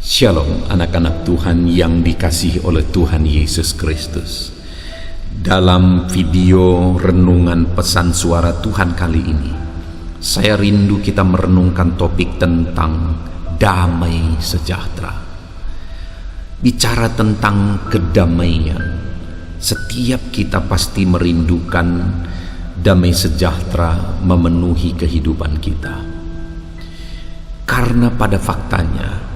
Shalom anak-anak Tuhan yang dikasihi oleh Tuhan Yesus Kristus. Dalam video renungan pesan suara Tuhan kali ini, saya rindu kita merenungkan topik tentang damai sejahtera. Bicara tentang kedamaian, setiap kita pasti merindukan damai sejahtera memenuhi kehidupan kita. Karena pada faktanya,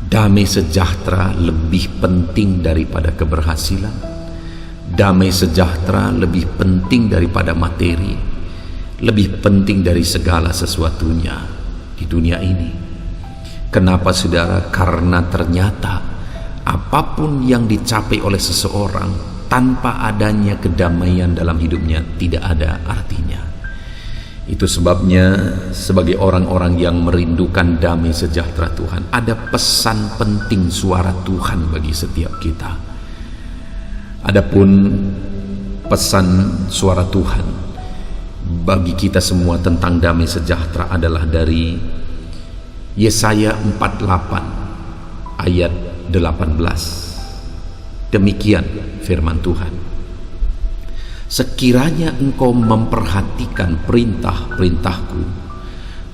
damai sejahtera lebih penting daripada keberhasilan. Damai sejahtera lebih penting daripada materi, lebih penting dari segala sesuatunya di dunia ini. Kenapa saudara? Karena ternyata apapun yang dicapai oleh seseorang tanpa adanya kedamaian dalam hidupnya tidak ada artinya. Itu sebabnya sebagai orang-orang yang merindukan damai sejahtera Tuhan, ada pesan penting suara Tuhan bagi setiap kita. Adapun pesan suara Tuhan bagi kita semua tentang damai sejahtera adalah dari Yesaya 48 ayat 18. Demikian firman Tuhan. Sekiranya engkau memperhatikan perintah-perintahku,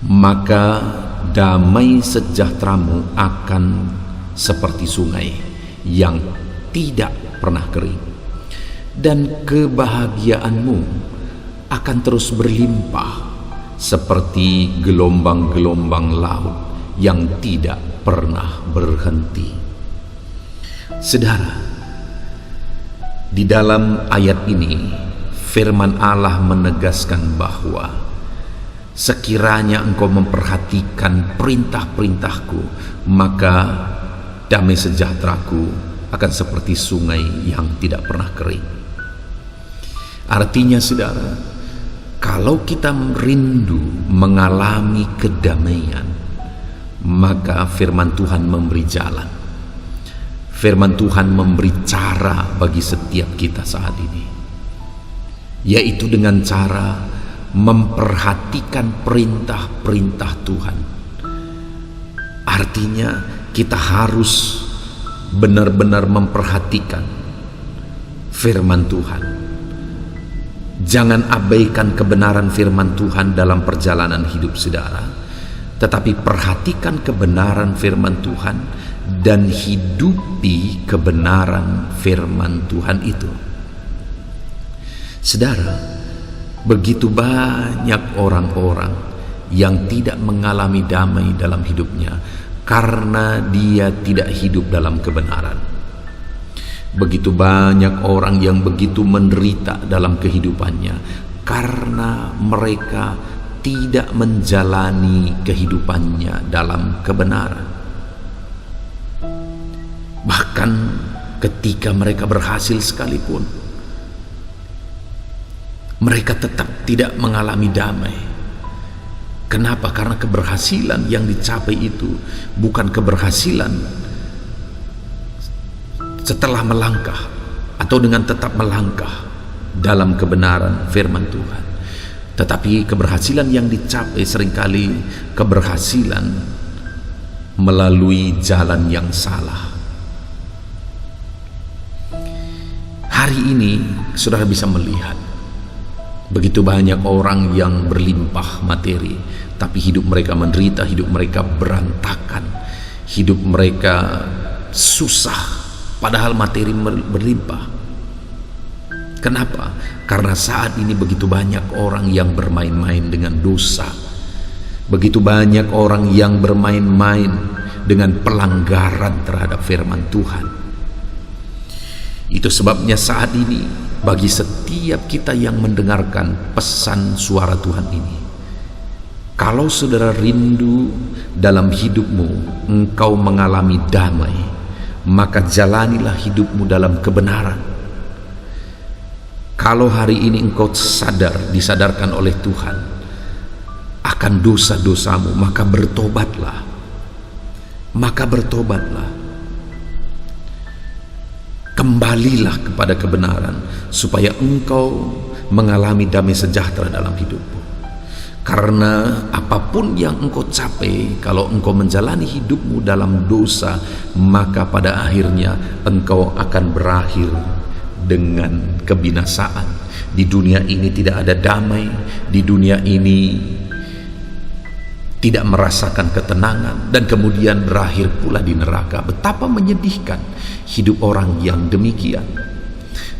maka damai sejahteramu akan seperti sungai yang tidak pernah kering, dan kebahagiaanmu akan terus berlimpah seperti gelombang-gelombang laut yang tidak pernah berhenti. Saudara, di dalam ayat ini firman Allah menegaskan bahwa sekiranya engkau memperhatikan perintah-perintahku, maka damai sejahteraku akan seperti sungai yang tidak pernah kering. Artinya saudara, kalau kita rindu mengalami kedamaian, maka firman Tuhan memberi jalan. Firman Tuhan memberi cara bagi setiap kita saat ini, yaitu dengan cara memperhatikan perintah-perintah Tuhan. Artinya kita harus benar-benar memperhatikan firman Tuhan. Jangan abaikan kebenaran firman Tuhan dalam perjalanan hidup saudara, tetapi perhatikan kebenaran firman Tuhan dan hidupi kebenaran firman Tuhan itu. Saudara, begitu banyak orang-orang yang tidak mengalami damai dalam hidupnya karena dia tidak hidup dalam kebenaran. Begitu banyak orang yang begitu menderita dalam kehidupannya karena mereka tidak menjalani kehidupannya dalam kebenaran. Bahkan ketika mereka berhasil sekalipun, mereka tetap tidak mengalami damai. Kenapa? Karena keberhasilan yang dicapai itu bukan keberhasilan setelah melangkah atau dengan tetap melangkah dalam kebenaran firman Tuhan, tetapi keberhasilan yang dicapai seringkali keberhasilan melalui jalan yang salah. Hari ini saudara bisa melihat begitu banyak orang yang berlimpah materi, tapi hidup mereka menderita, hidup mereka berantakan, hidup mereka susah, padahal materi berlimpah. Kenapa? Karena saat ini begitu banyak orang yang bermain-main dengan dosa, begitu banyak orang yang bermain-main dengan pelanggaran terhadap firman Tuhan. Itu sebabnya saat ini bagi setiap kita yang mendengarkan pesan suara Tuhan ini, kalau saudara rindu dalam hidupmu engkau mengalami damai, maka jalanilah hidupmu dalam kebenaran. Kalau hari ini engkau disadarkan oleh Tuhan akan dosa-dosamu, maka bertobatlah. Kembalilah kepada kebenaran supaya engkau mengalami damai sejahtera dalam hidupmu. Karena apapun yang engkau capai, kalau engkau menjalani hidupmu dalam dosa, maka pada akhirnya engkau akan berakhir dengan kebinasaan. Di dunia ini tidak ada damai, di dunia ini tidak merasakan ketenangan, dan kemudian berakhir pula di neraka. Betapa menyedihkan hidup orang yang demikian.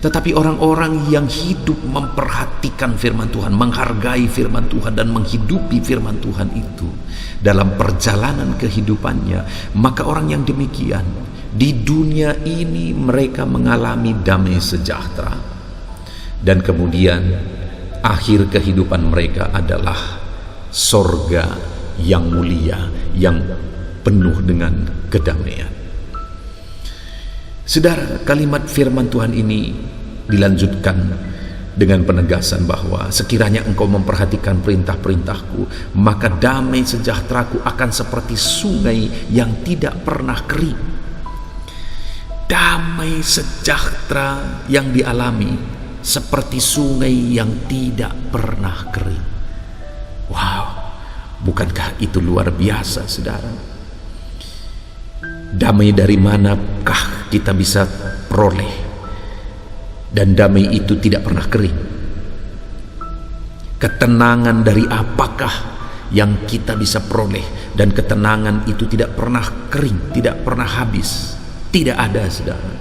Tetapi orang-orang yang hidup memperhatikan firman Tuhan, menghargai firman Tuhan, dan menghidupi firman Tuhan itu dalam perjalanan kehidupannya, maka orang yang demikian di dunia ini mereka mengalami damai sejahtera, dan kemudian akhir kehidupan mereka adalah sorga yang mulia, yang penuh dengan kedamaian. Saudara, kalimat firman Tuhan ini dilanjutkan dengan penegasan bahwa sekiranya engkau memperhatikan perintah-perintahku, maka damai sejahteraku akan seperti sungai yang tidak pernah kering. Damai sejahtera yang dialami seperti sungai yang tidak pernah kering. Wow, bukankah itu luar biasa, saudara? Damai dari manakah kita bisa peroleh? Dan damai itu tidak pernah kering. Ketenangan dari apakah yang kita bisa peroleh? Dan ketenangan itu tidak pernah kering, tidak pernah habis. Tidak ada, saudara.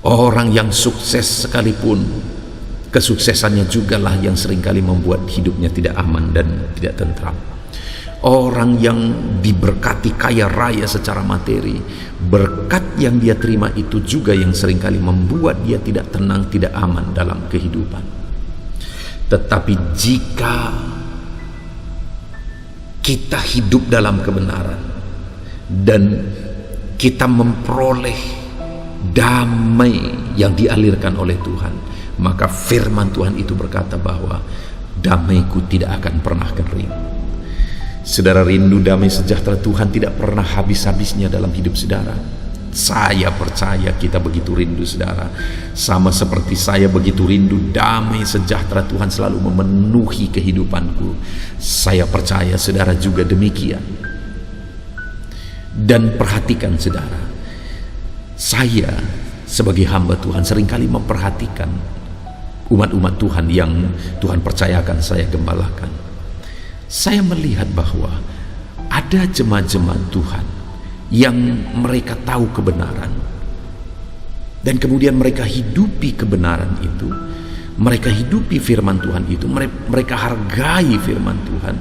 Orang yang sukses sekalipun, kesuksesannya jugalah yang seringkali membuat hidupnya tidak aman dan tidak tentram. Orang yang diberkati kaya raya secara materi, berkat yang dia terima itu juga yang seringkali membuat dia tidak tenang, tidak aman dalam kehidupan. Tetapi jika kita hidup dalam kebenaran dan kita memperoleh damai yang dialirkan oleh Tuhan, maka firman Tuhan itu berkata bahwa damaiku tidak akan pernah kering. Saudara rindu damai sejahtera Tuhan tidak pernah habis-habisnya dalam hidup saudara. Saya percaya kita begitu rindu, saudara. Sama seperti saya begitu rindu damai sejahtera Tuhan selalu memenuhi kehidupanku. Saya percaya saudara juga demikian. Dan perhatikan saudara, saya sebagai hamba Tuhan seringkali memperhatikan umat-umat Tuhan yang Tuhan percayakan saya gembalakan. Saya melihat bahwa ada jemaat-jemaat Tuhan yang mereka tahu kebenaran, dan kemudian mereka hidupi kebenaran itu, mereka hidupi firman Tuhan itu, mereka hargai firman Tuhan,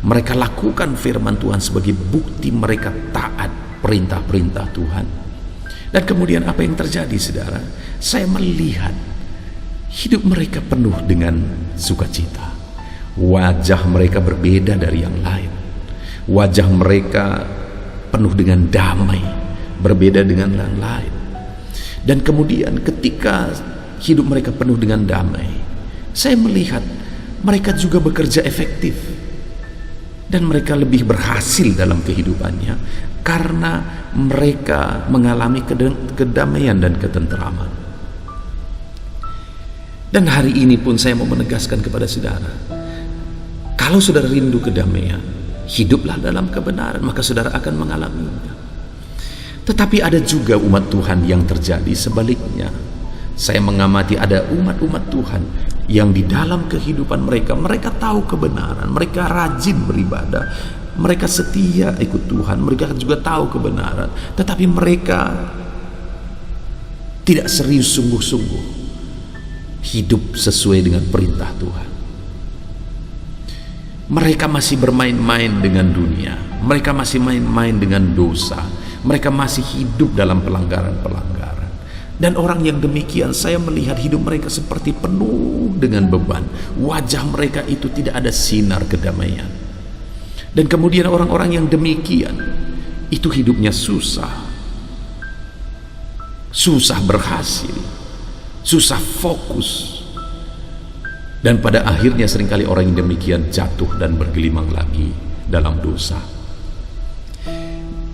mereka lakukan firman Tuhan sebagai bukti mereka taat perintah-perintah Tuhan. Dan kemudian apa yang terjadi, saudara? Saya melihat hidup mereka penuh dengan sukacita. Wajah mereka berbeda dari yang lain. Wajah mereka penuh dengan damai, berbeda dengan yang lain. Dan kemudian ketika hidup mereka penuh dengan damai, saya melihat mereka juga bekerja efektif, dan mereka lebih berhasil dalam kehidupannya karena mereka mengalami kedamaian dan ketenteraman. Dan hari ini pun saya mau menegaskan kepada saudara, kalau saudara rindu kedamaian, hiduplah dalam kebenaran, maka saudara akan mengalaminya. Tetapi ada juga umat Tuhan yang terjadi sebaliknya. Saya mengamati ada umat-umat Tuhan yang di dalam kehidupan mereka tahu kebenaran, mereka rajin beribadah, mereka setia ikut Tuhan, mereka juga tahu kebenaran, tetapi mereka tidak serius sungguh-sungguh hidup sesuai dengan perintah Tuhan. Mereka masih bermain-main dengan dunia, mereka masih main-main dengan dosa, mereka masih hidup dalam pelanggaran-pelanggaran. Dan orang yang demikian, saya melihat hidup mereka seperti penuh dengan beban. Wajah mereka itu tidak ada sinar kedamaian. Dan kemudian orang-orang yang demikian itu hidupnya susah berhasil, susah fokus. Dan pada akhirnya seringkali orang yang demikian jatuh dan bergelimang lagi dalam dosa.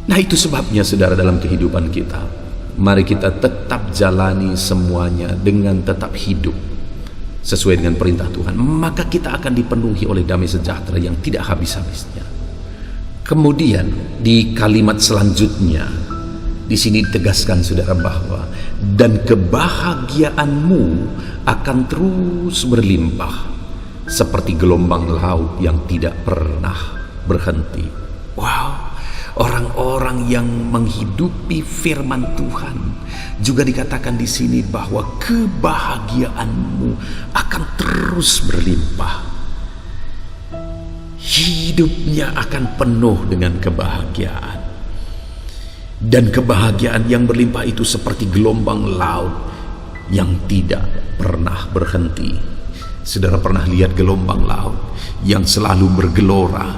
Nah, itu sebabnya saudara, dalam kehidupan kita, mari kita tetap jalani semuanya dengan tetap hidup sesuai dengan perintah Tuhan, maka kita akan dipenuhi oleh damai sejahtera yang tidak habis-habisnya. Kemudian di kalimat selanjutnya di sini ditegaskan saudara bahwa dan kebahagiaanmu akan terus berlimpah seperti gelombang laut yang tidak pernah berhenti. Wow, orang-orang yang menghidupi firman Tuhan juga dikatakan di sini bahwa kebahagiaanmu akan terus berlimpah. Hidupnya akan penuh dengan kebahagiaan. Dan kebahagiaan yang berlimpah itu seperti gelombang laut yang tidak pernah berhenti. Saudara pernah lihat gelombang laut yang selalu bergelora?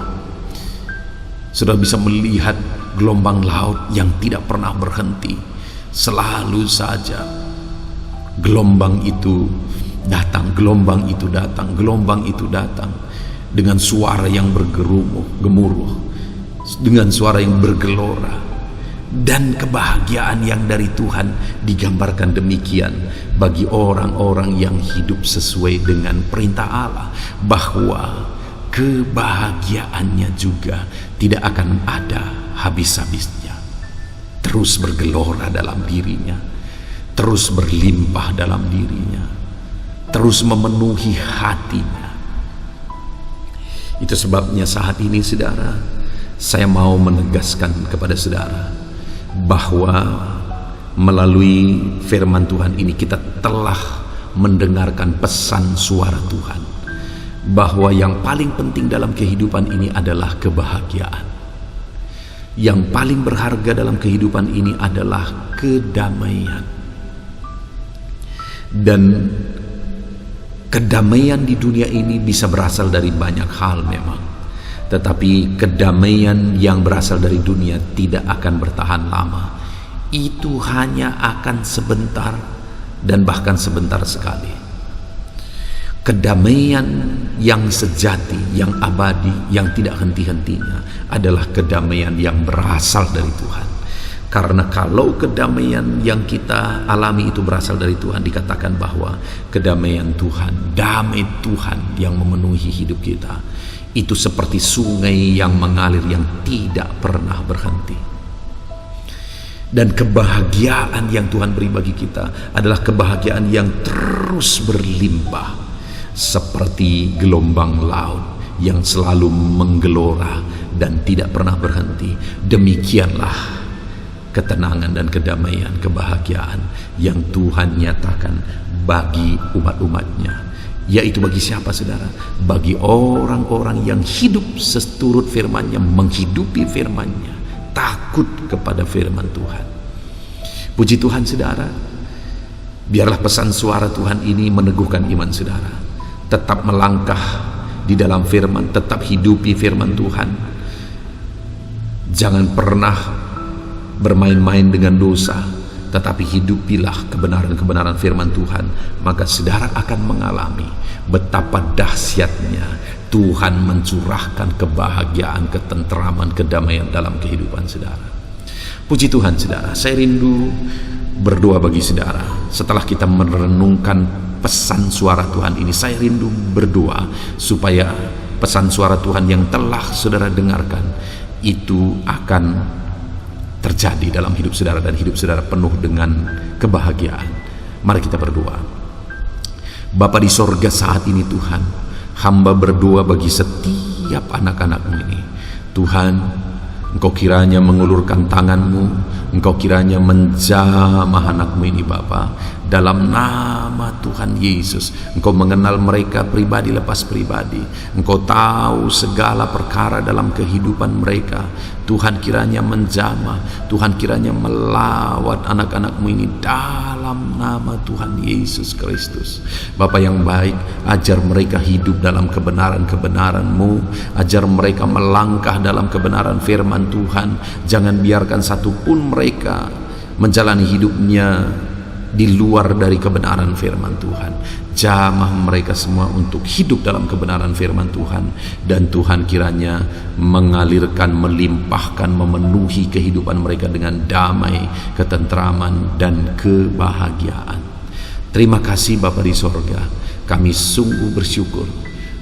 Saudara bisa melihat gelombang laut yang tidak pernah berhenti. Selalu saja gelombang itu datang, gelombang itu datang, gelombang itu datang, dengan suara yang gemuruh, dengan suara yang bergelora. Dan kebahagiaan yang dari Tuhan digambarkan demikian bagi orang-orang yang hidup sesuai dengan perintah Allah, bahwa kebahagiaannya juga tidak akan ada habis-habisnya, terus bergelora dalam dirinya, terus berlimpah dalam dirinya, terus memenuhi hatinya. Itu sebabnya saat ini saudara, saya mau menegaskan kepada saudara bahwa melalui firman Tuhan ini kita telah mendengarkan pesan suara Tuhan, bahwa yang paling penting dalam kehidupan ini adalah kebahagiaan. Yang paling berharga dalam kehidupan ini adalah kedamaian. Dan kedamaian di dunia ini bisa berasal dari banyak hal memang, tetapi kedamaian yang berasal dari dunia tidak akan bertahan lama. Itu hanya akan sebentar dan bahkan sebentar sekali. Kedamaian yang sejati, yang abadi, yang tidak henti-hentinya adalah kedamaian yang berasal dari Tuhan. Karena kalau kedamaian yang kita alami itu berasal dari Tuhan, dikatakan bahwa kedamaian Tuhan, damai Tuhan yang memenuhi hidup kita, itu seperti sungai yang mengalir yang tidak pernah berhenti. Dan kebahagiaan yang Tuhan beri bagi kita adalah kebahagiaan yang terus berlimpah, seperti gelombang laut yang selalu menggelora dan tidak pernah berhenti. Demikianlah ketenangan dan kedamaian, kebahagiaan yang Tuhan nyatakan bagi umat-umatnya. Yaitu bagi siapa saudara? Bagi orang-orang yang hidup seturut firman-Nya, menghidupi firman-Nya, takut kepada firman Tuhan. Puji Tuhan saudara, biarlah pesan suara Tuhan ini meneguhkan iman saudara. Tetap melangkah di dalam firman, tetap hidupi firman Tuhan. Jangan pernah bermain-main dengan dosa, tetapi hidupilah kebenaran-kebenaran firman Tuhan. Maka saudara akan mengalami betapa dahsyatnya Tuhan mencurahkan kebahagiaan, ketenteraman, kedamaian dalam kehidupan saudara. Puji Tuhan saudara, saya rindu berdoa bagi saudara. Setelah kita merenungkan pesan suara Tuhan ini, saya rindu berdoa supaya pesan suara Tuhan yang telah saudara dengarkan itu akan terjadi dalam hidup saudara, dan hidup saudara penuh dengan kebahagiaan. Mari kita berdoa. Bapa di sorga, saat ini Tuhan, hamba berdoa bagi setiap anak-anak-Mu ini. Tuhan, Engkau kiranya mengulurkan tangan-Mu, Engkau kiranya menjamah anak-Mu ini Bapa, dalam nama Tuhan Yesus. Engkau mengenal mereka pribadi lepas pribadi, Engkau tahu segala perkara dalam kehidupan mereka. Tuhan kiranya menjamah, Tuhan kiranya melawat anak-anak-Mu ini dalam nama Tuhan Yesus Kristus. Bapa yang baik, ajar mereka hidup dalam kebenaran-kebenaran-Mu, ajar mereka melangkah dalam kebenaran firman Tuhan. Jangan biarkan satupun mereka menjalani hidupnya di luar dari kebenaran firman Tuhan. Jamah mereka semua untuk hidup dalam kebenaran firman Tuhan, dan Tuhan kiranya mengalirkan, melimpahkan, memenuhi kehidupan mereka dengan damai, ketenteraman, dan kebahagiaan. Terima kasih Bapa di sorga, Kami sungguh bersyukur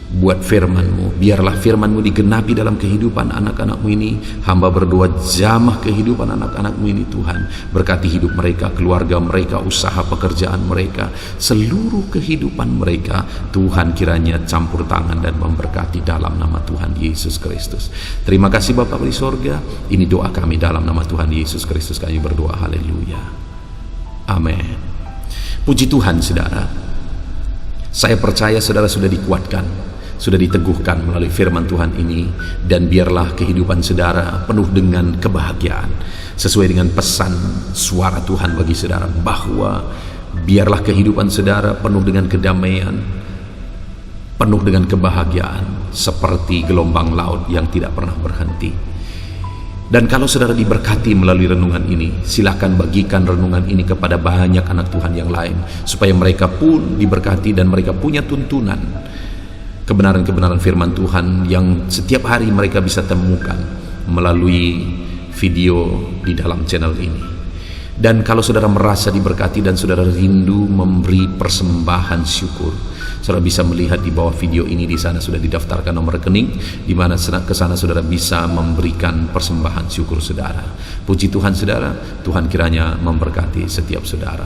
buat firman-Mu. Biarlah firman-Mu digenapi dalam kehidupan anak-anak-Mu ini. Hamba berdoa jamah kehidupan anak-anak-Mu ini Tuhan. Berkati hidup mereka, keluarga mereka, usaha pekerjaan mereka, seluruh kehidupan mereka. Tuhan kiranya campur tangan dan memberkati dalam nama Tuhan Yesus Kristus. Terima kasih Bapa di sorga. Ini doa kami dalam nama Tuhan Yesus Kristus kami berdoa. Haleluya. Amin. Puji Tuhan saudara. Saya percaya saudara sudah dikuatkan, sudah diteguhkan melalui firman Tuhan ini, dan biarlah kehidupan saudara penuh dengan kebahagiaan sesuai dengan pesan suara Tuhan bagi saudara, bahwa biarlah kehidupan saudara penuh dengan kedamaian, penuh dengan kebahagiaan seperti gelombang laut yang tidak pernah berhenti. Dan kalau saudara diberkati melalui renungan ini, silakan bagikan renungan ini kepada banyak anak Tuhan yang lain, supaya mereka pun diberkati dan mereka punya tuntunan kebenaran-kebenaran firman Tuhan yang setiap hari mereka bisa temukan melalui video di dalam channel ini. Dan kalau saudara merasa diberkati dan saudara rindu memberi persembahan syukur, saudara bisa melihat di bawah video ini, di sana sudah didaftarkan nomor rekening, di mana ke sana saudara bisa memberikan persembahan syukur saudara. Puji Tuhan saudara, Tuhan kiranya memberkati setiap saudara.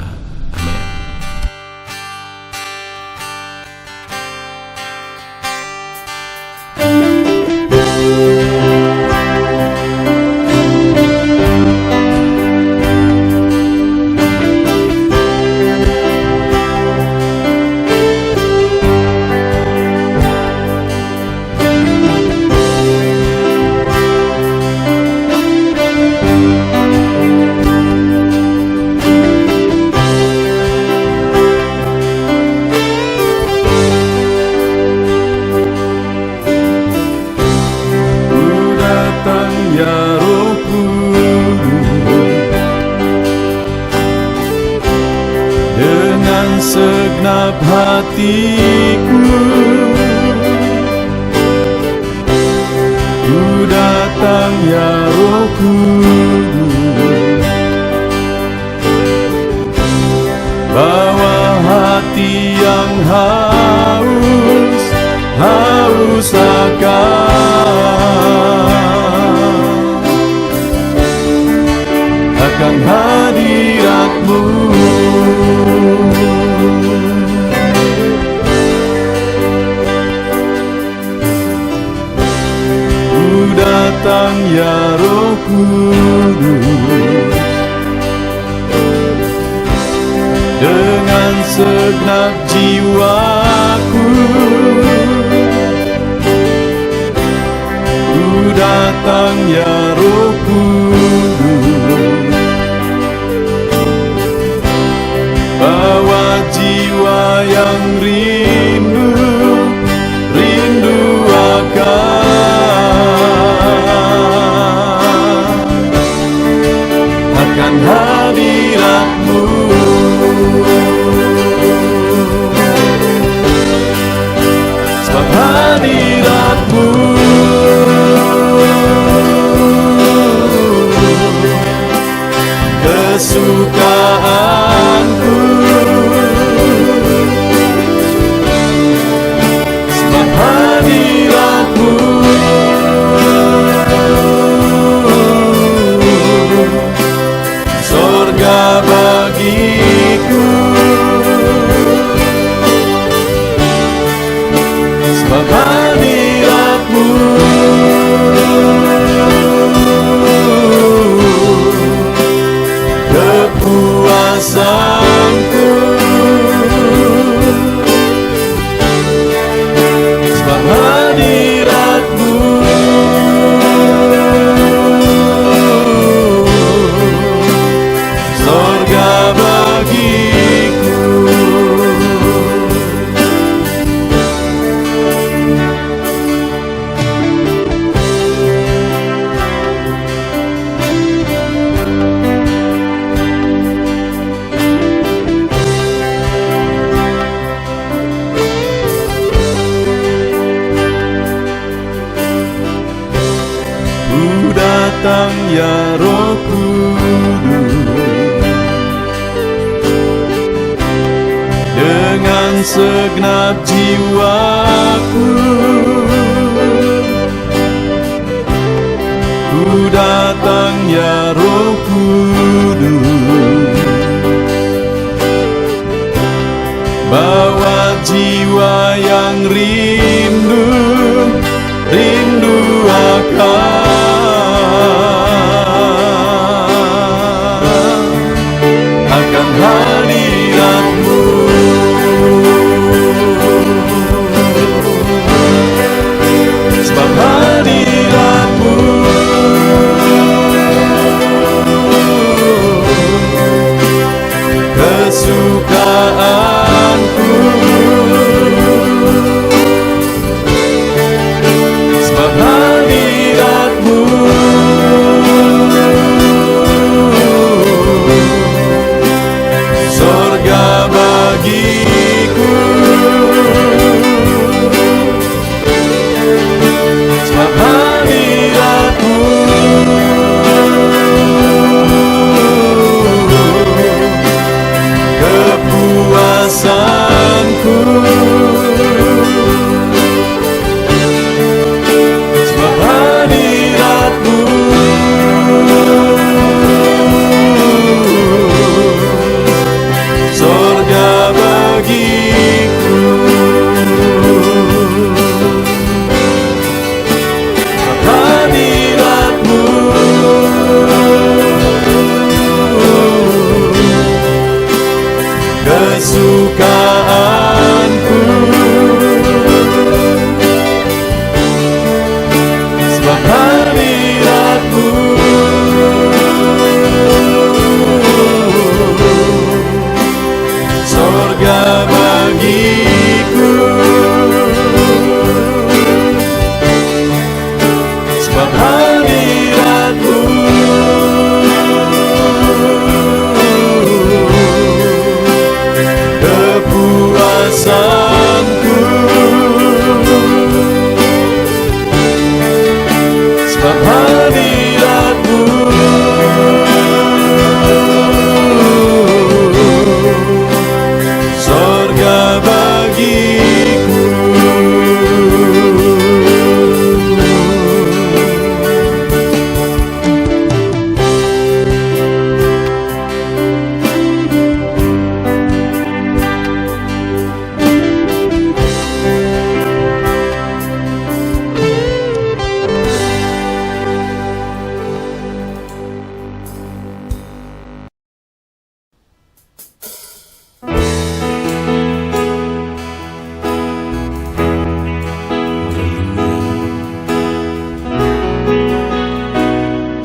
Amin. Segenap hatiku ku datang ya Roh Kudus, bawa hati yang haus akan hadirat-Mu. Datang ya Roh Kudus, dengan segenap jiwaku ku datang ya Roh Kudus, bawa jiwa yang rindu akan hadirat-Mu. Sebab hadirat-Mu kesukaanku, sebab hadirat-Mu sorga bagiku, sebab hadirat-Mu kepuasanku, sebab hadirat-Mu sorga bagiku. segenap jiwaku. Ku datang ya Roh Kudus, bawa jiwa yang rindu akan hadirat-Mu. Sebab hadirat-Mu kesukaanku. Sebab hadirat-Mu sorga bagiku. Sebab hadirat-Mu kepuasanku. Sebab hadirat-Mu sorga bagiku. Sebab hadirat-Mu kesukaanku. Sebab hadirat-Mu sorga bagiku. Sebab hadirat-Mu kepuasanku. Sebab hadirat-Mu sorga bagiku.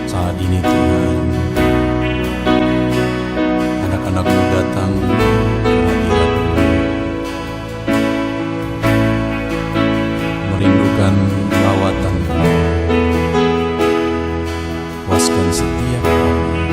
Saat ini Tuhan, anak-anak-Mu datang ke hadirat-Mu, merindukan lawatan-Mu. Puaskan setiap kami.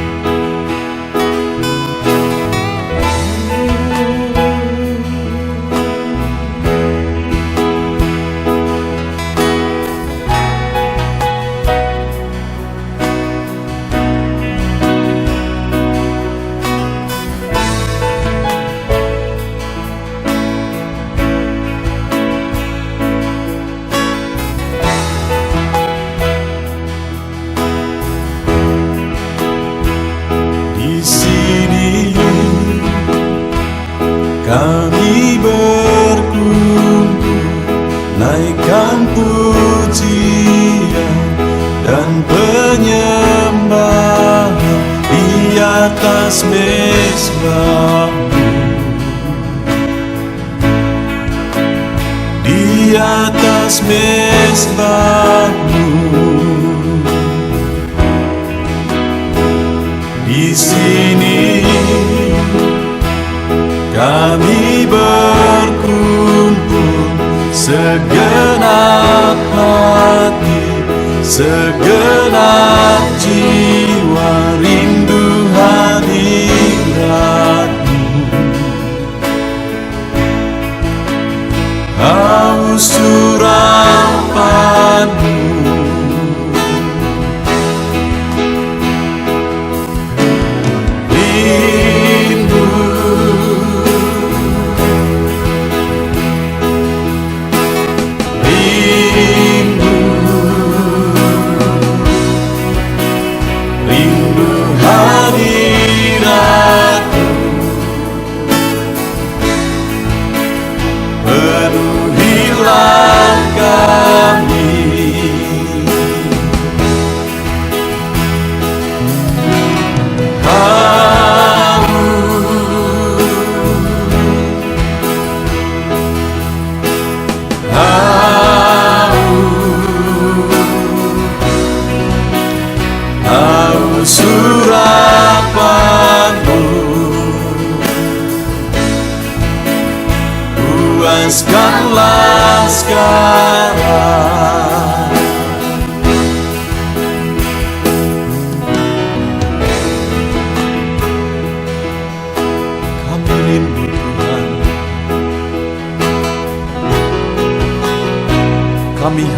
Di sini kami berkumpul, naikkan pujian dan penyembahan di atas mezbah-Mu, di atas mezbah-Mu. Di sini kami berkumpul, segenap hati, segenap jiwa rindu hadirat-Mu. Haus surapan-Mu,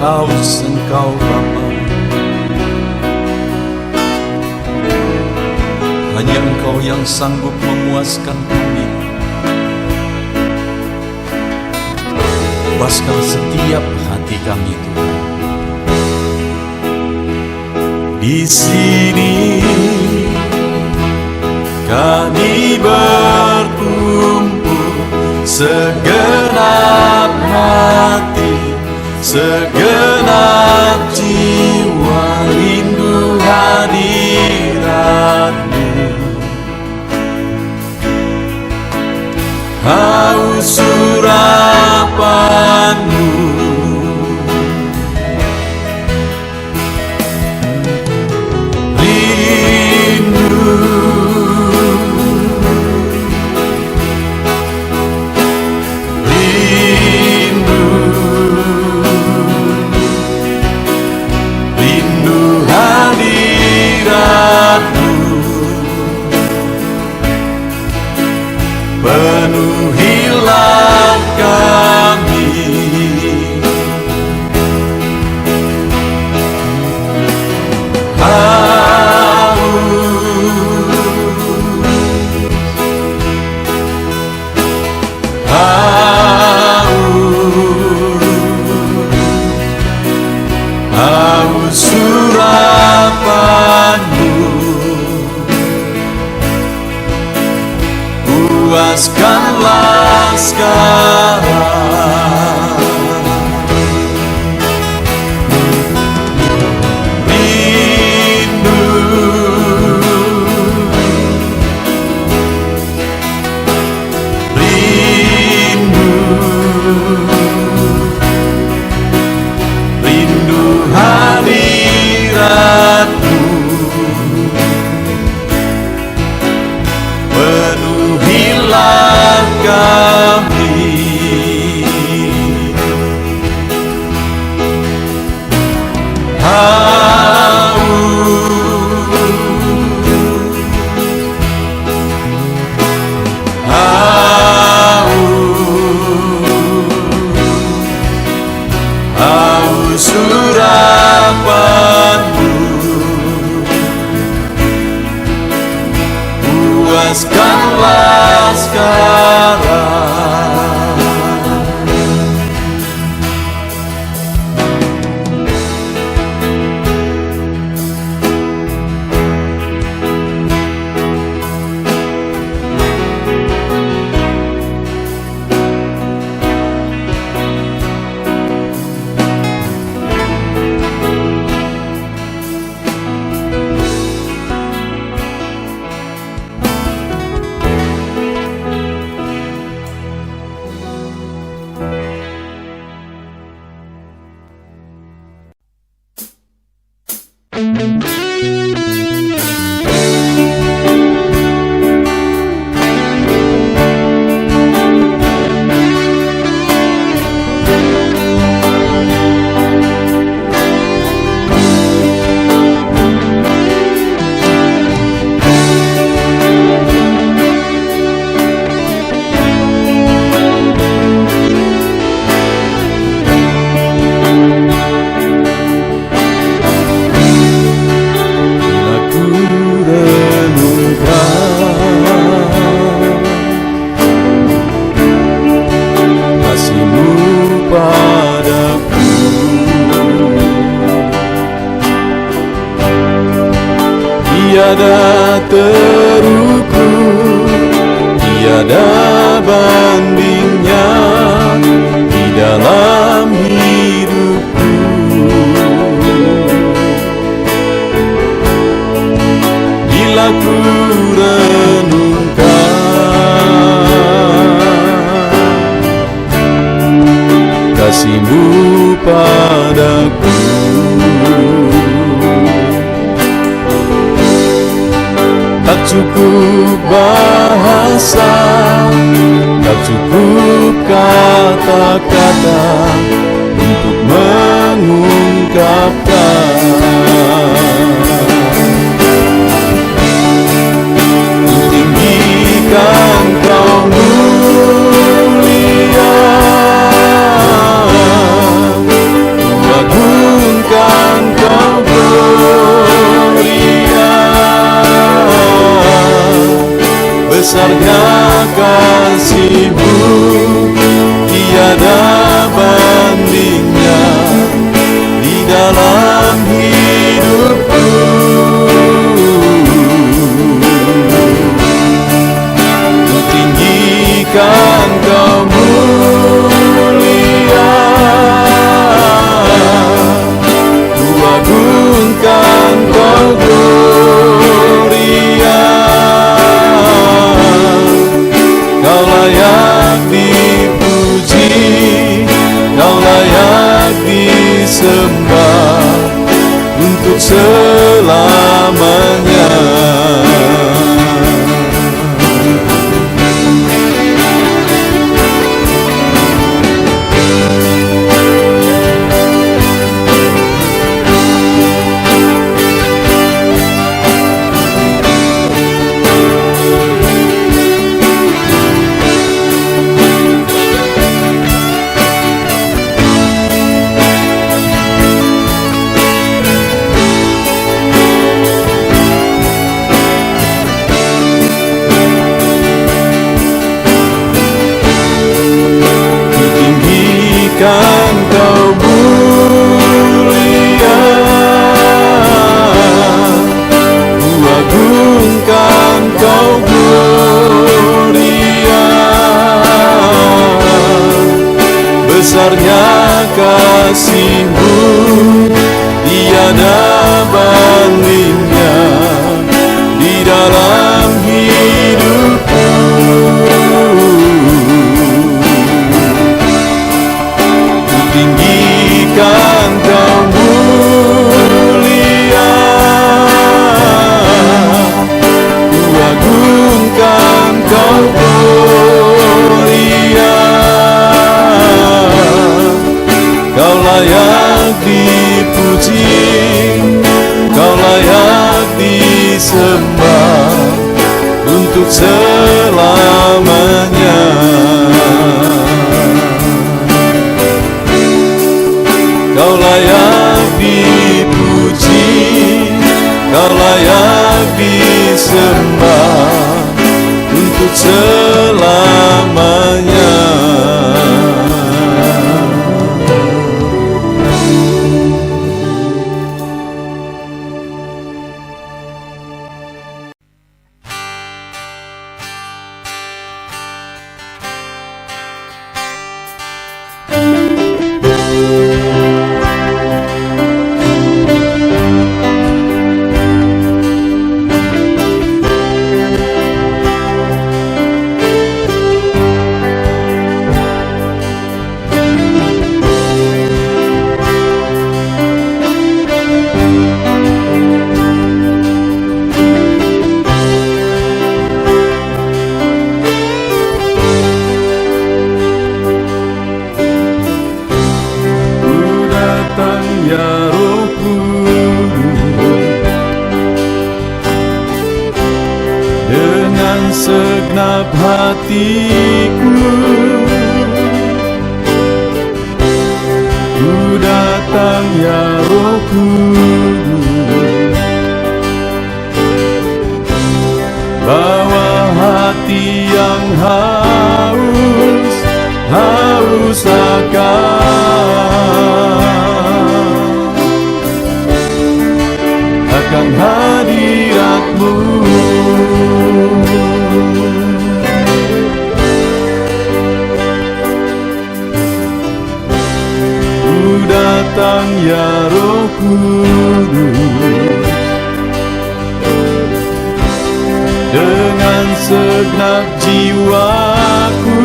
haus Engkau Bapa. Hanya Engkau yang sanggup memuaskan kami. Puaskan setiap hati kami Tuhan. Di sini kami berkumpul, segenap hati, segenap jiwa rindu hadirat-Mu. Haus urapan-Mu, penuhilah kami. Haus urapan-Mu, puaskanlah sekarang. Rindu, rindu, rindu hadirat-Mu. Penuhilah kami. Haus urapan-Mu, puaskanlah sekarang. Tiada terukur, tiada bandingnya di dalam hidupku. Bila ku renungkan kasih-Mu padaku, tak cukup bahasa, tak cukup kata-kata untuk mengungkapkan. Tinggikan Kau mulia, Tuhan besarnya kasih-Mu, tiada bandingnya di dalam hidupku. Ku tinggikan Kau mulia, ku agungkan Kau gloria. Kau layak dipuji, Kau layak disembah untuk selamanya. Kan Kau mulia, ku agungkan Kau gloria. Besarnya kasih-Mu, tiada bandingnya di dalam hidupku. Tinggikan Kau mulia, ku agungkan Kau gloria. Kau layak dipuji, Kau layak disembah untuk selamanya. Kau layak dipuji, Kau layak disembah untuk selamanya. Segenap hatiku ku datang ya Roh Kudus, bawa hati yang haus akan hadirat-Mu. Datang ya Roh Kudus, dengan segenap jiwaku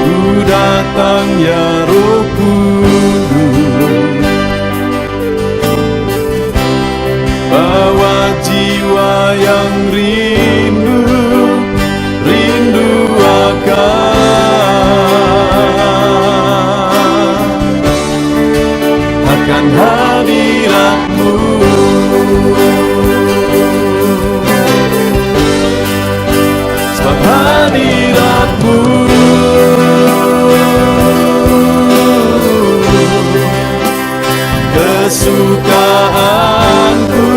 ku datang ya Roh Kudus, bawa jiwa yang rindu akan hadirat-Mu. Sebab hadirat-Mu kesukaanku,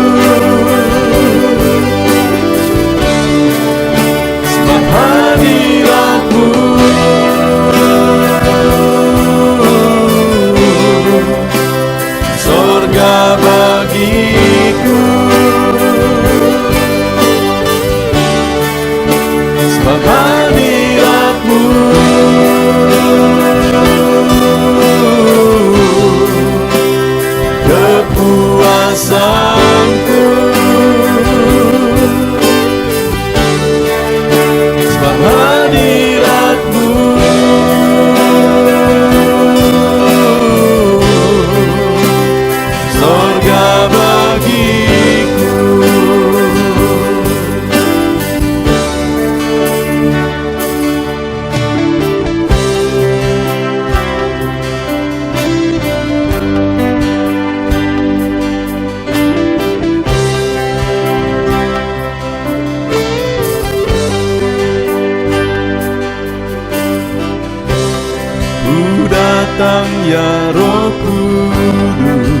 datang ya Roh Kudus,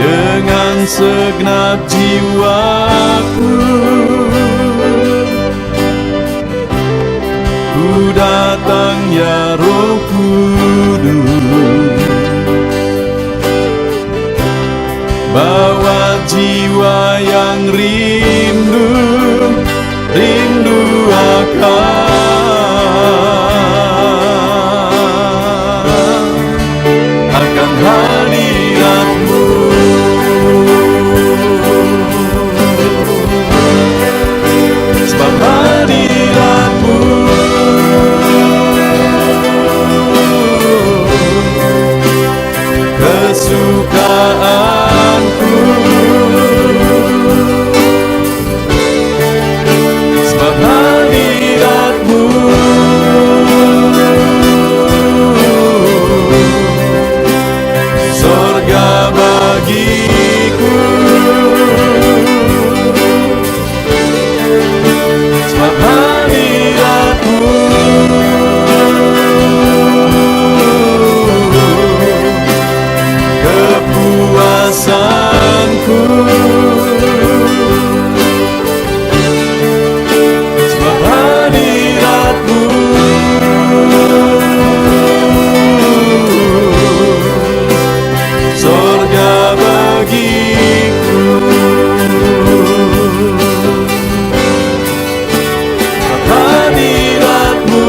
dengan segenap jiwaku ku datang ya Roh Kudus, bawa jiwa yang rindu akan hadirat-Mu. Sebab hadirat-Mu kesukaanku, sebab hadirat-Mu sorga bagiku, sebab hadirat-Mu kepuasanku, sebab hadirat-Mu sorga bagiku, sebab hadirat-Mu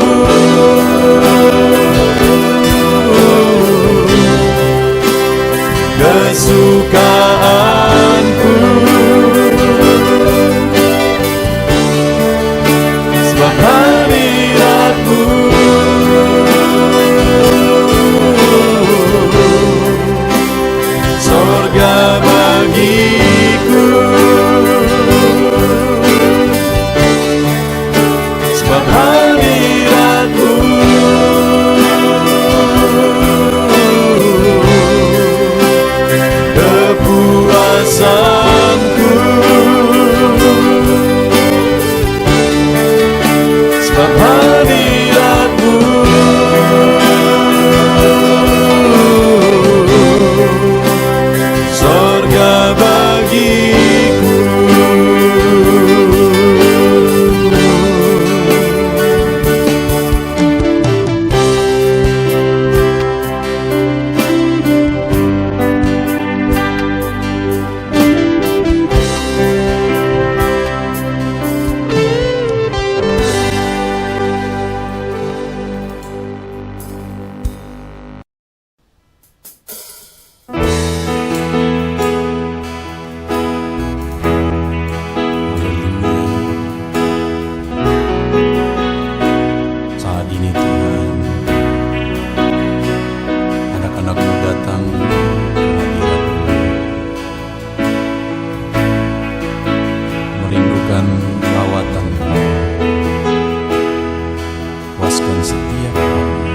kesukaanku, sebab hadirat-Mu sorga bagiku, sebab hadirat-Mu kepuasanku, sebab hadirat-Mu sorga bagiku. Saat ini Tuhan, anak-anak-Mu datang ke hadirat-Mu, merindukan lawatan-Mu. Puaskan setiap kami.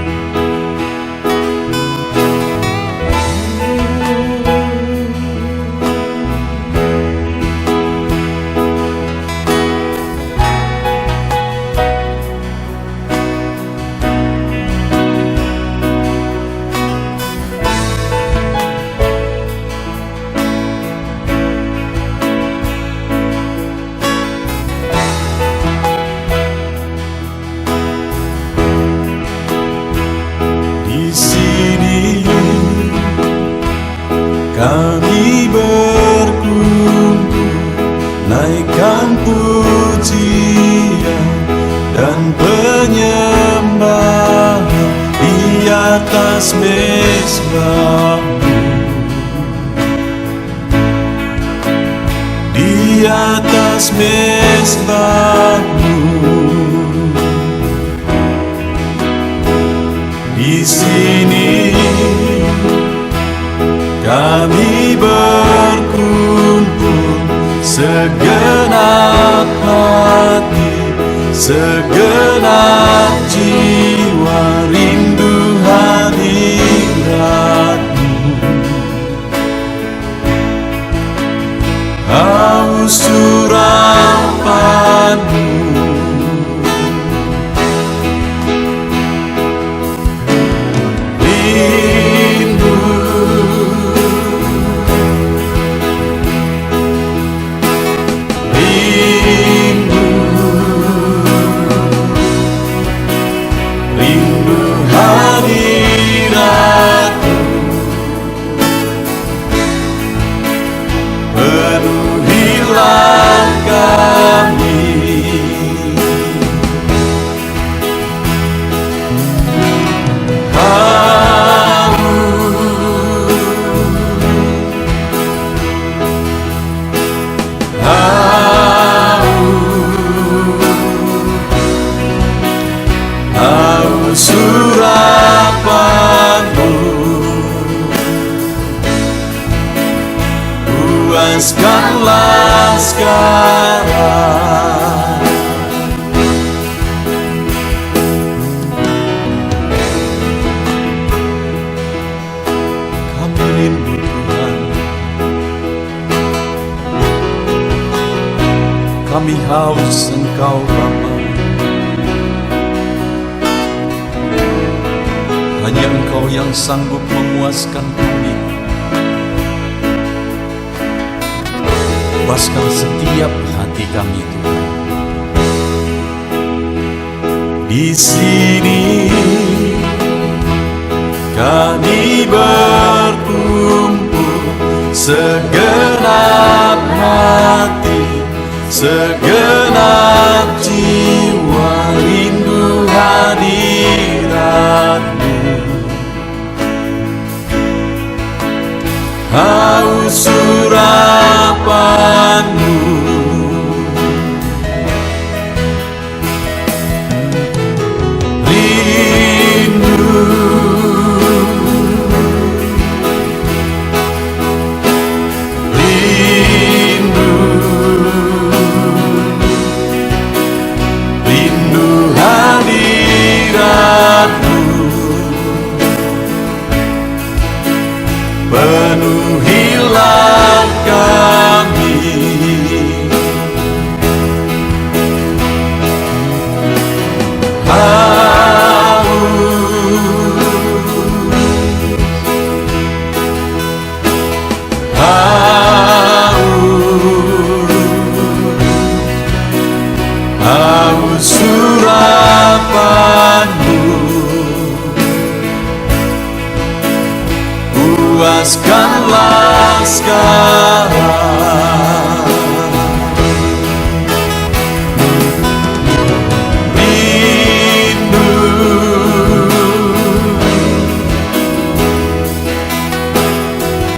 Kami berkumpul, naikkan pujian dan penyembahan di atas mezbah-Mu, di atas mezbah-Mu. Di sini kami berkumpul, segenap hati, segenap jiwa rindu hadirat-Mu, haus urapan-Mu. puaskanlah sekarang. Kami rindu Tuhan, kami haus Engkau Bapa. Hanya Engkau yang sanggup memuaskan kami. Puaskan setiap hati kami Tuhan. Di sini kami berkumpul, segenap hati, segenap jiwa, rindu hadirat-Mu. Haus urapan-Mu, rindu, rindu, rindu hadirat-Mu. Penuhilah kami, haus urapan-Mu. Puaskanlah sekarang. Rindu,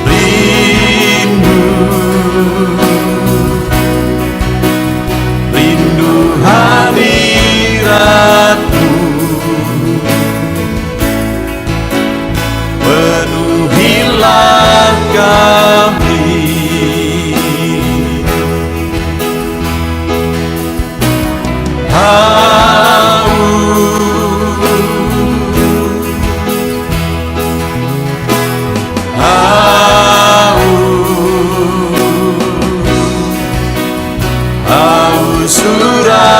rindu, rindu hadirat-Mu. Penuhilah kami, haus urapan-Mu.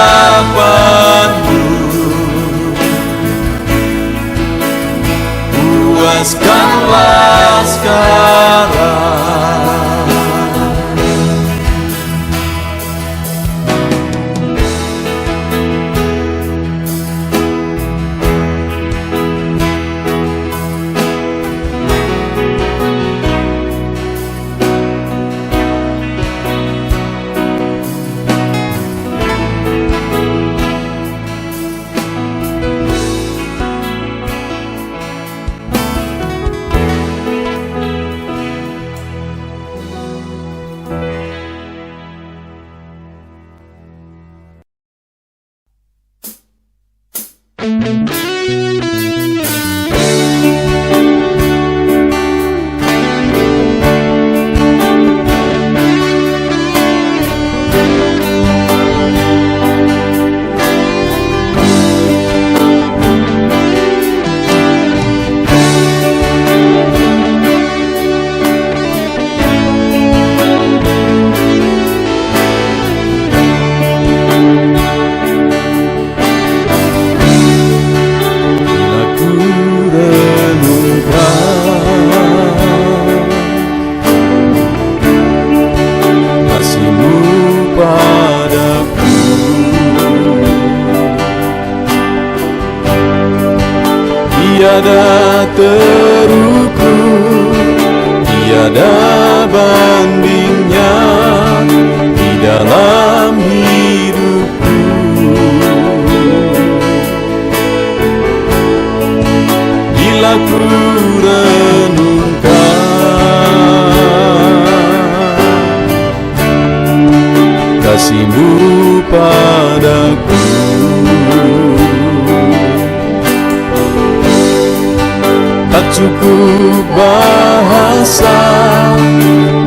Puaskanlah sekarang. Tiada terukur, tiada bandingnya di dalam hidupku. Bila ku renungkan kasih-Mu padaku, tak cukup bahasa,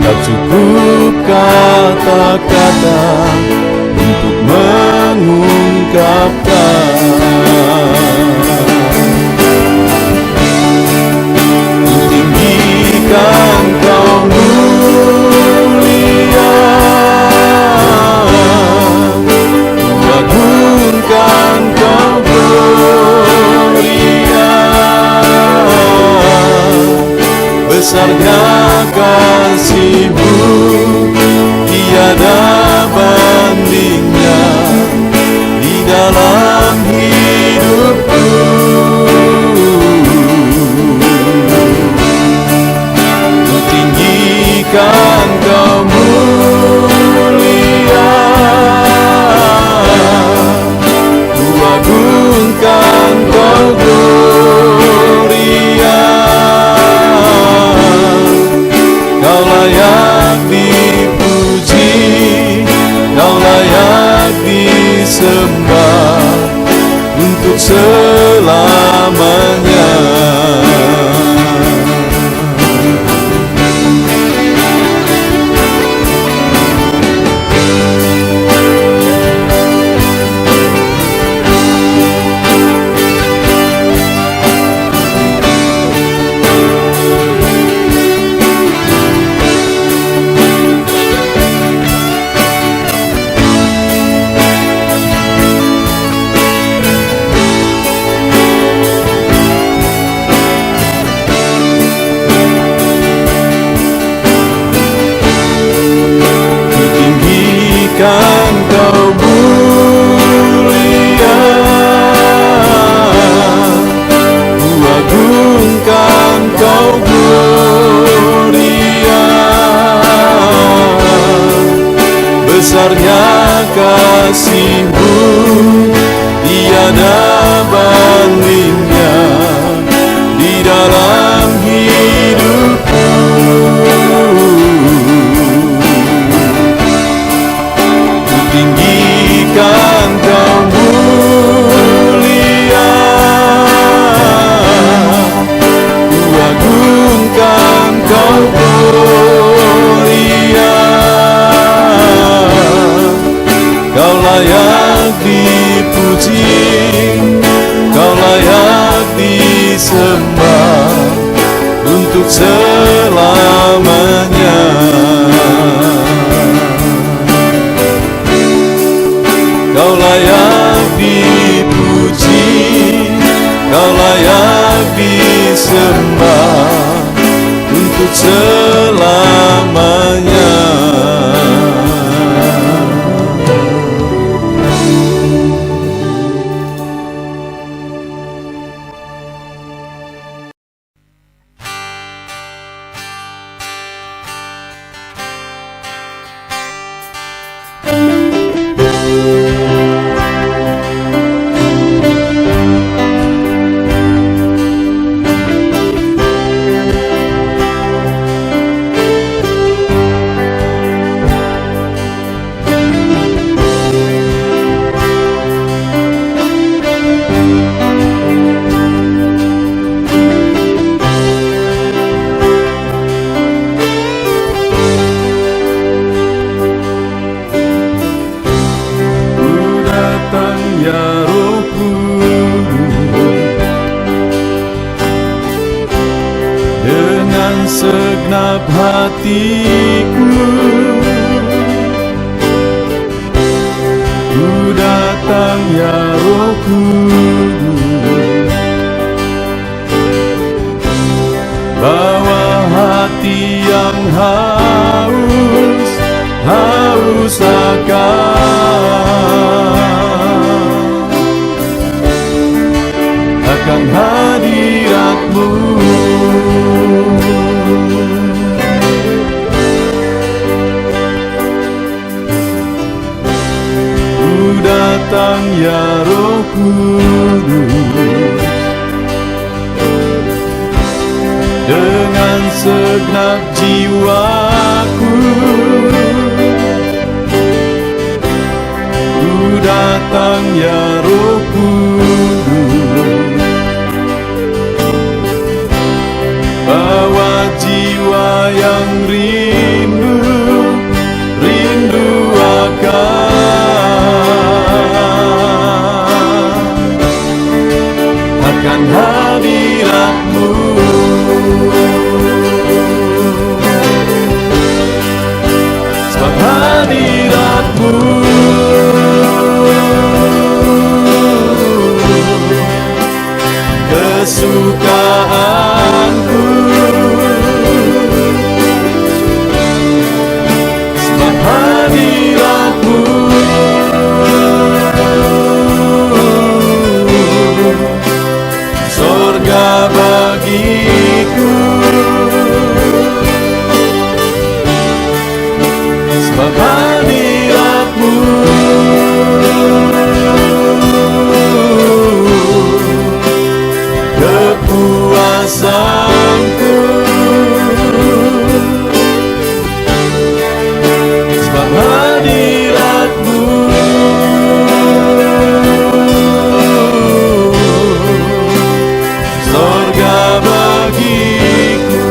tak cukup kata-kata untuk mengungkapkan. Tinggikan Kau mulia, agungkan Kau gloria. Besarnya kasih-Mu, tiada bandingnya di dalam hidupku. Ku tinggikan Kau mulia, ku agungkan Kau gloria. Kau layak dipuji, Kau layak disembah untuk selamanya. Tinggikan Kau mulia, ku agungkan Kau gloria. Besarnya kasih-Mu, tiada bandingnya di dalam hidupku. Tinggikan Kau mulia, ku agungkan Kau gloria. Kau layak dipuji, Kau layak disembah untuk selamanya. Kau layak dipuji, Kau layak disembah untuk selamanya. Segenap hatiku ku datang ya Roh Kudus, bawa hati yang haus akan hadirat-Mu. Datang ya Roh Kudus, dengan segenap jiwaku ku datang ya Roh Kudus, bawa jiwa yang rindu hadirat-Mu. Kepuasanku sebab hadirat-Mu. Sorga bagiku.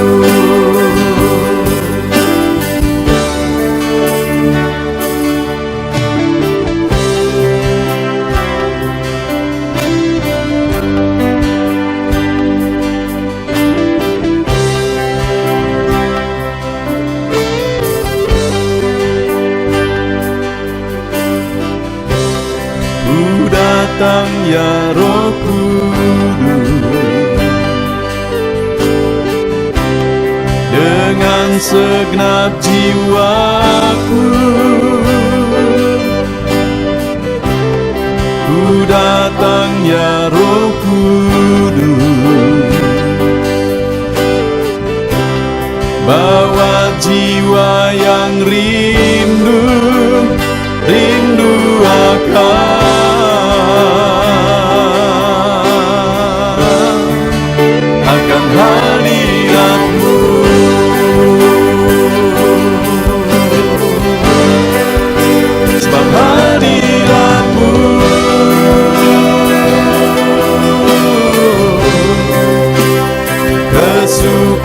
Ku datang ya Roh Kudus, dengan segenap jiwaku. Ku datang ya Roh Kudus, bawa jiwa yang rindu akan hadirat-Mu. Sebab hadirat-Mu kesukaanku.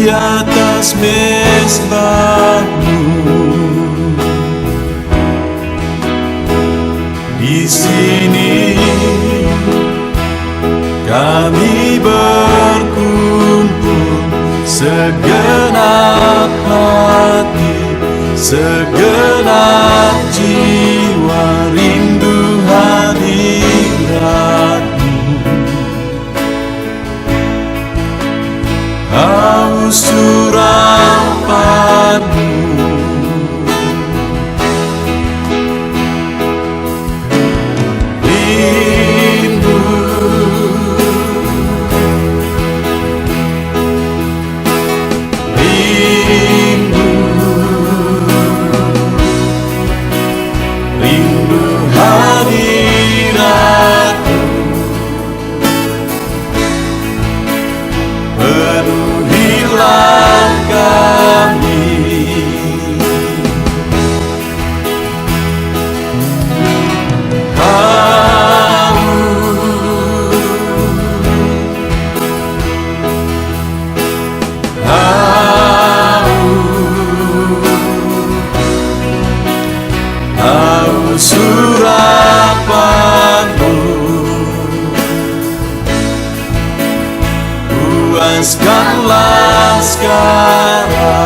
di atas mezbahmu. Di sini kami berkumpul, segenap hati, segenap jiwa, rindu hadiratmu. Haus urapanmu, rindu, rindu, rindu hadiratmu. Penuhilah kami, haus urapanmu, puaskanlah sekarang.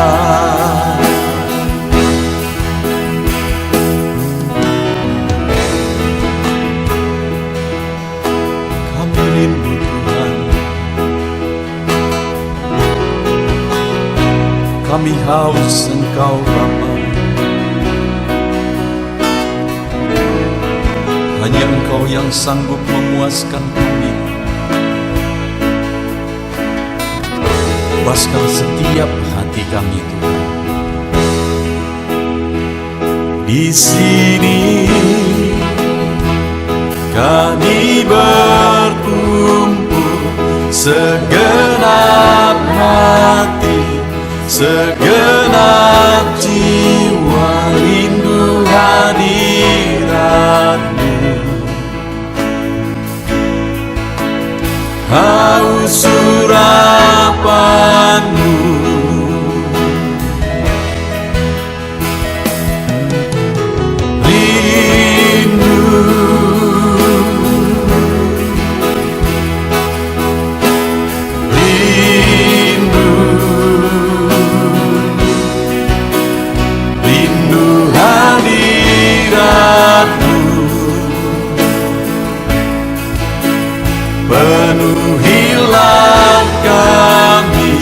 Kami rindu Tuhan, kami haus Engkau Bapa. Hanya Engkau yang sanggup memuaskan kami. Puaskan setiap hati kami Tuhan. Di sini kami berkumpul, segenap hati, segenap jiwa, rindu hadiratmu. Haus urapanmu, rindu, rindu, rindu hadiratmu. Penuhilah kami,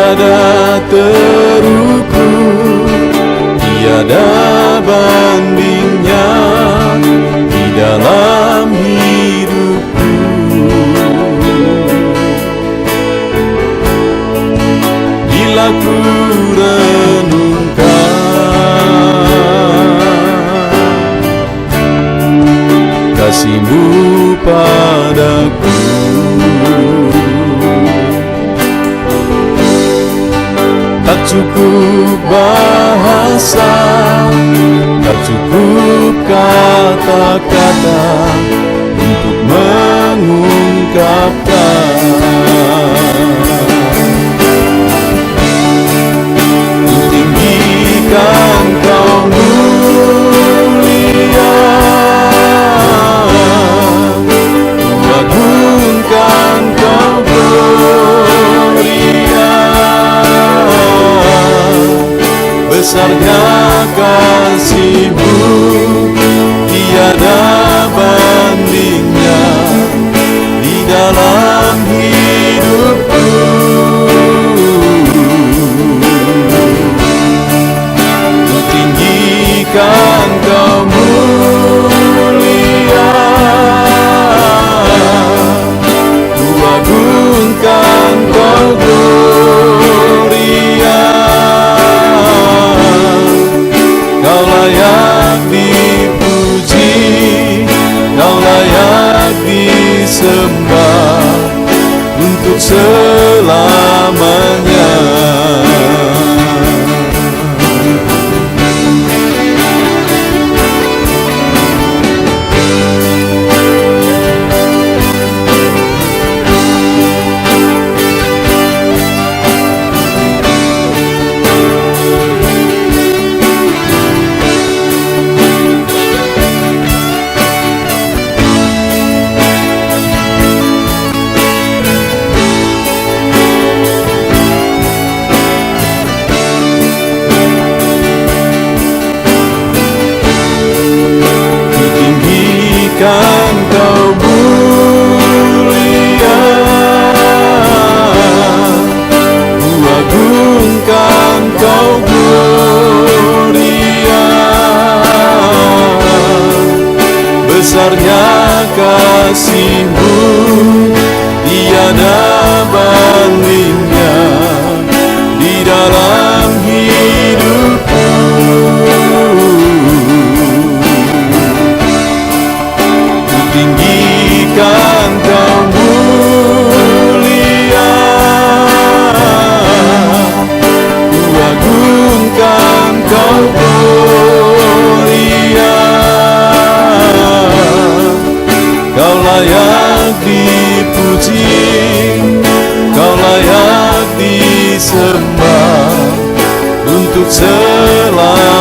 tiada terukur, tiada bandingnya di dalam hidupku. Bila ku renungkan kasih-Mu padaku, tak cukup bahasa, tak cukup kata-kata untuk mengungkapkan. Ku tinggikan Kau mulia, ku agungkan Kau gloria. Besarnya kasih-Mu, tiada bandingnya di dalam hidupku. Ku tinggikan Kau mulia, ku agungkan Kau gloria. Kau layak dipuji, Kau layak disembah untuk selamanya. Kan Kau mulia, ku agungkan Kau gloria. Besarnya kasih-Mu, tiada bandingnya di dalam hidupku. Tinggikan Kau mulia, ku agungkan Kau gloria. Kau layak dipuji, Kau layak disembah untuk selamanya.